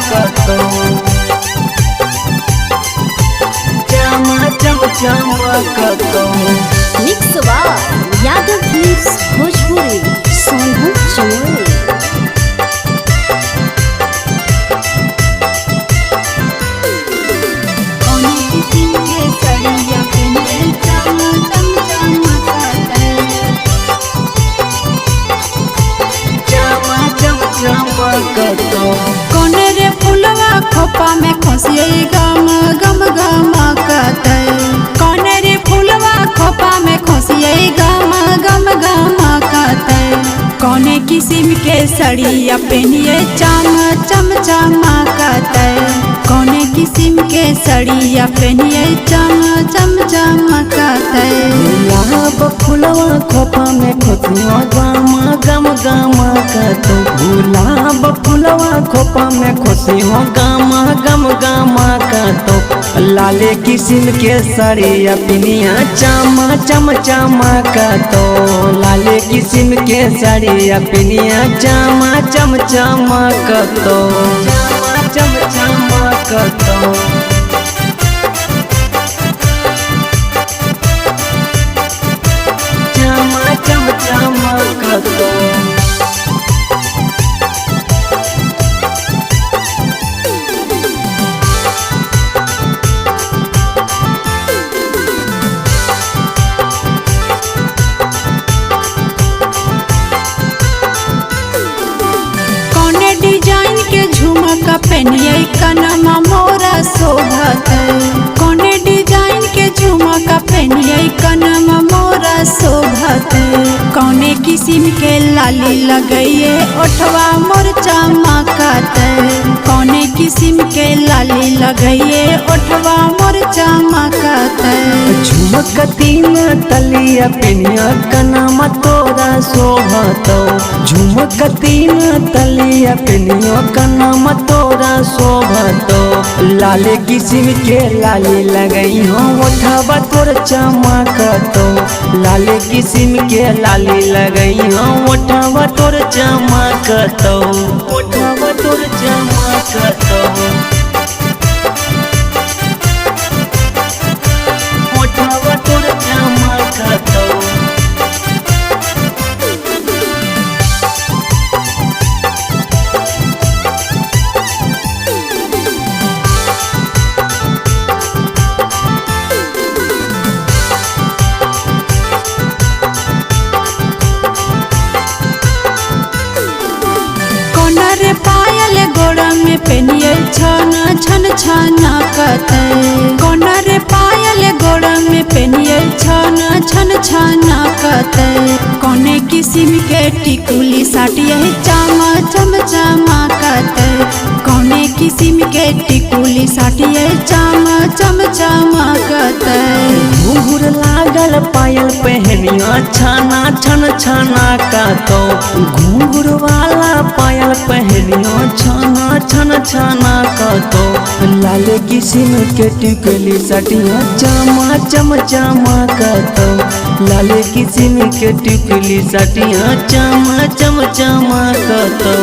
चमकतो चमकतो। Mix by Yadav films Bhojpuri Sonu Chamoli. कोने रे फुलवा खोपा में खोसिए गम गम गमकते। कोने रे फुलवा खोपा में खोसिए गम गम गमकते। कोने किस्म के सड़िया पहनिए चम चम चमकते। कोने किस्म के सड़िया पहनिए चम चम चमकते। गुलाब फुलवा खोपा में खोसिया गम गम गमकतो। गुलाब फुलवा खोपा में खोसिया गम गम गमकतो। लाले किस्म के सड़िया पिनिया चम चम चमकतो। लाले किस्म के सड़िया पिनिया चम चम चमकतो चम चमकतो। चमकतो। कोने डिजाइन के झुमका पहनिए कनमा मोरा शोभत। कोने डिजाइन के झुमका पहनिए कनमा मोरा शोभत। कोने किस्म के लाली लगइए ओठवा मोर चमकत। कोने किस्म के लाली लगइए ओठवा मोर चमकत। झुमकती न तलिया पिनिया कनमा तोरा शोभतो। झुमकती न तलिया पिनिया कनमा तोरा शोभतो। लाले किस्म के लाली लगई हो ओठवा तोर चमकतो। लाले किस्म के लाली लगई हो ओठवा तोर चमकतो ओठवा तोर चमकतो ओठवा तोर चमकतो। रे पायल गोड़ा में पहनिए छन छन छनकते। कोना रे पायल गोड़ा में पहनिए छन छन छनकते। कोने किस्म के टिकुली साटिए चम चम चमकते। कोने किस्म के टिकुली साटिए चम चम चमकते। घुंघरू लागल पायल पहनिया छाना छन छनकतो। घुंघरू वाला पायल पहनिया छाना छन छनकतो। लाले किस्म के टिकुली साटिया चमा चम चमकतो। लाले किस्म के टिकुली साटिया चमा चम चमकतो।